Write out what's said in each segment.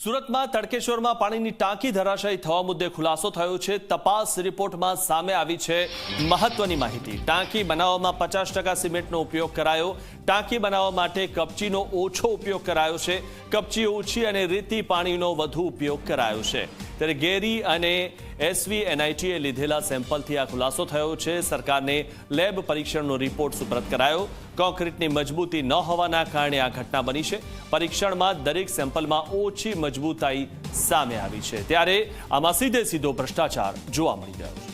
સુરતમાં તડકેશ્વરમાં પાણીની ટાંકી ધરાશાયી થવા મુદ્દે ખુલાસો થયો છે। તપાસ રિપોર્ટમાં સામે આવી છે મહત્વની માહિતી। ટાંકી બનાવવામાં 50% સિમેન્ટનો ઉપયોગ કરાયો। ટાંકી બનાવવા માટે કપચીનો ઓછો ઉપયોગ કરાયો છે। કપચી ઓછી અને રેતી પાણીનો વધુ ઉપયોગ કરાયો છે। ત્યારે ગેરી અને SVNITએ લીધેલા સેમ્પલથી આ ખુલાસો થયો છે। સરકારને લેબ પરીક્ષણનો રિપોર્ટ સુપરત કરાયો। કોન્ક્રીટની મજબૂતી ન હોવાના કારણે આ ઘટના બની છે। પરીક્ષણમાં દરેક સેમ્પલમાં ઓછી મજબૂતાઈ સામે આવી છે। ત્યારે આમાં સીધો ભ્રષ્ટાચાર જોવા મળી રહ્યો છે।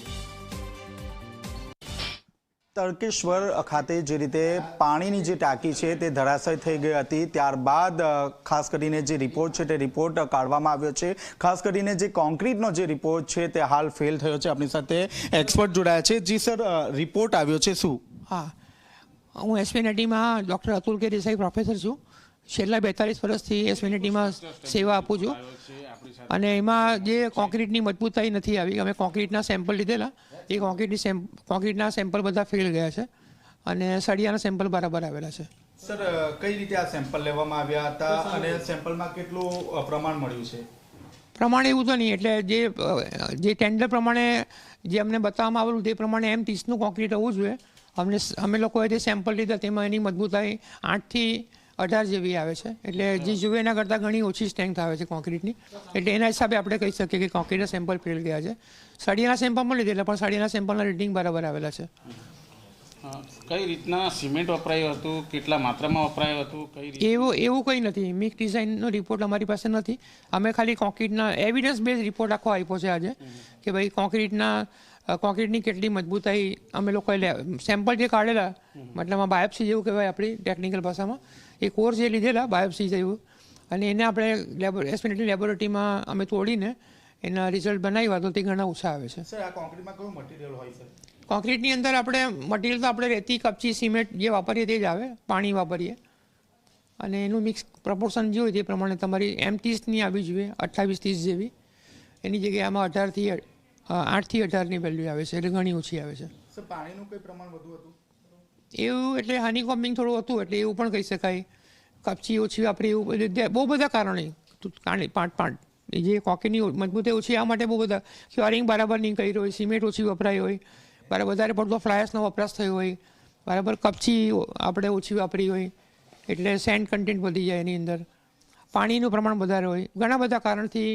તડકેશ્વર ખાતે જે રીતે પાણીની જે ટાંકી છે તે ધરાશય થઈ ગઈ હતી, ત્યારબાદ ખાસ કરીને જે રિપોર્ટ છે તે રિપોર્ટ કાઢવામાં આવ્યો છે। ખાસ કરીને જે કોન્ક્રીટનો જે રિપોર્ટ છે તે હાલ ફેલ થયો છે। આપણી સાથે એક્સપર્ટ જોડાયા છે। જી સર, રિપોર્ટ આવ્યો છે શું? હા, હું SVNITમાં ડૉક્ટર અતુલ કે દેસાઈ પ્રોફેસર છું। છેલ્લા 42 વર્ષથી SVNITમાં સેવા આપું છું અને એમાં જે કોન્ક્રીટની મજબૂતાઈ નથી આવી। અમે કોન્ક્રીટના સેમ્પલ લીધેલા, એ કોન્ક્રીટના સેમ્પલ બધા ફેલ ગયા છે અને સળિયાના સેમ્પલ બરાબર આવેલા છે। સર, કઈ રીતે આ સેમ્પલ લેવામાં આવ્યા હતા અને સેમ્પલમાં કેટલું પ્રમાણ મળ્યું છે? પ્રમાણ એવું તો નહીં, એટલે જે ટેન્ડર પ્રમાણે જે અમને બતાવવામાં આવેલું તે પ્રમાણે M30નું કોન્ક્રીટ હોવું જોઈએ। અમે લોકોએ જે સેમ્પલ લીધા તેમાં એની મજબૂતાઈ 8 થી 18 જેવી આવે છે, એટલે જે જોઈએ એના કરતાં ઘણી ઓછી સ્ટ્રેન્થ આવે છે કોન્ક્રીટની। એટલે એના હિસાબે આપણે કહી શકીએ કે કોન્ક્રીટના સેમ્પલ ફેલ ગયા છે। સળિયાના સેમ્પલ પણ લીધેલા, પણ સળિયાના સેમ્પલના રીડિંગ બરાબર આવેલા છે। કઈ રીતના સિમેન્ટ વપરાયું હતું, કેટલા માત્રામાં વપરાયું હતું, કઈ રીતે? એવું કંઈ નથી। મિક્સ ડિઝાઇનનો રિપોર્ટ અમારી પાસે નથી। અમે ખાલી કોન્ક્રીટના એવિડન્સ બેઝ રિપોર્ટ આખો આપ્યો છે આજે કે ભાઈ કોન્ક્રીટની કેટલી મજબૂતાઈ અમે લોકોએ સેમ્પલ જે કાઢેલા, મતલબ બાયોપ્સી જેવું કહેવાય આપણી ટેકનિકલ ભાષામાં, એ કોર્સ જે લીધેલા બાયોપ્સી જેવું, અને એને આપણે SVNIT લેબોરેટરીમાં અમે તોડીને એના રિઝલ્ટ બનાવ્યા તો તે ઘણા ઓછા આવે છે। સર, આ કોન્ક્રીટમાં કયું મટીરિયલ હોય છે? કોન્ક્રીટની અંદર આપણે મટીરિયલ તો આપણે રેતી, કપચી, સિમેન્ટ જે વાપરીએ તે જ આવે, પાણી વાપરીએ, અને એનું મિક્સ પ્રપોર્શન જે હોય તે પ્રમાણે તમારી M30ની આવી જોઈએ, 28-30 જેવી। એની જગ્યાએ આમાં 8 થી 18ની વેલ્યુ આવે છે, એટલે ઘણી ઓછી આવે છે। સર, પાણીનું કઈ પ્રમાણ વધુ હતું? એવું એટલે હનીકોમ્બિંગ થોડું હતું, એટલે એવું પણ કહી શકાય। કપચી ઓછી વાપરી, એવું બહુ બધા કારણે જે કોન્ક્રીટની મજબૂતાઈ ઓછી આ માટે બહુ બધા, ક્યોરિંગ બરાબર નહીં કરી હોય, સિમેન્ટ ઓછી વપરાઈ હોય, બરાબર વધારે પડતો ફ્લાયર્સનો વપરાશ થયો હોય, બરાબર કપચી આપણે ઓછી વાપરી હોય, એટલે સેન્ડ કન્ટેન્ટ વધી જાય એની અંદર, પાણીનું પ્રમાણ વધારે હોય, ઘણા બધા કારણથી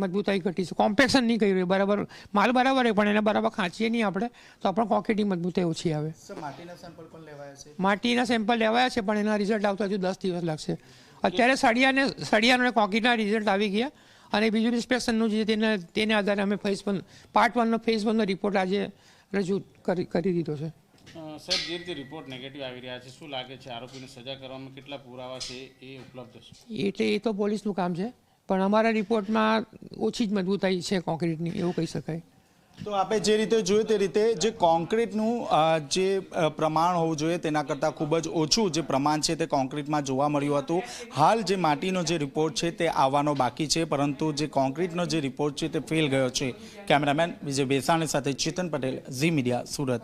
મજબૂતાઈ ઘટી છે। કોમ્પેક્શન નહીં કર્યું હોય, બરાબર માલ બરાબર હોય પણ એને બરાબર ખાંચીએ નહીં આપણે તો પણ કોન્ક્રીટની મજબૂતાઈ ઓછી આવે। સર, માટીના સેમ્પલ પણ લેવાયા છે? માટીના સેમ્પલ લેવાયા છે, પણ એના રિઝલ્ટ આવતા હજુ 10 દિવસ લાગશે। અત્યારે સળિયાનો કોન્ક્રીટના રિઝલ્ટ આવી ગયા, અને બીજું ઇન્સ્પેક્શનનું જે તેને આધારે અમે પાર્ટ 1નો રિપોર્ટ આજે રજૂ કરી દીધો છે। સર, જે રીતે રિપોર્ટ નેગેટિવ આવી રહ્યા છે, શું લાગે છે આરોપીને સજા કરવામાં કેટલા પુરાવા છે એ ઉપલબ્ધ છે? એટલે એ તો પોલીસનું કામ છે, પણ અમારા રિપોર્ટમાં ઓછી જ મજબૂતાઈ છે કોન્ક્રીટની, એવું કહી શકાય। તો આપણે જે રીતે જોયું તે રીતે જે કોન્ક્રીટનું જે પ્રમાણ હોવું જોઈએ તેના કરતાં ખૂબ જ ઓછું જે પ્રમાણ છે તે કોન્ક્રીટમાં જોવા મળ્યું હતું। હાલ જે માટીનો જે રિપોર્ટ છે તે આવવાનો બાકી છે, પરંતુ જે કોન્ક્રીટનો જે રિપોર્ટ છે તે ફેલ ગયો છે। કેમેરામેન વિજય બેસાણી સાથે ચેતન પટેલ, ઝી મીડિયા, સુરત।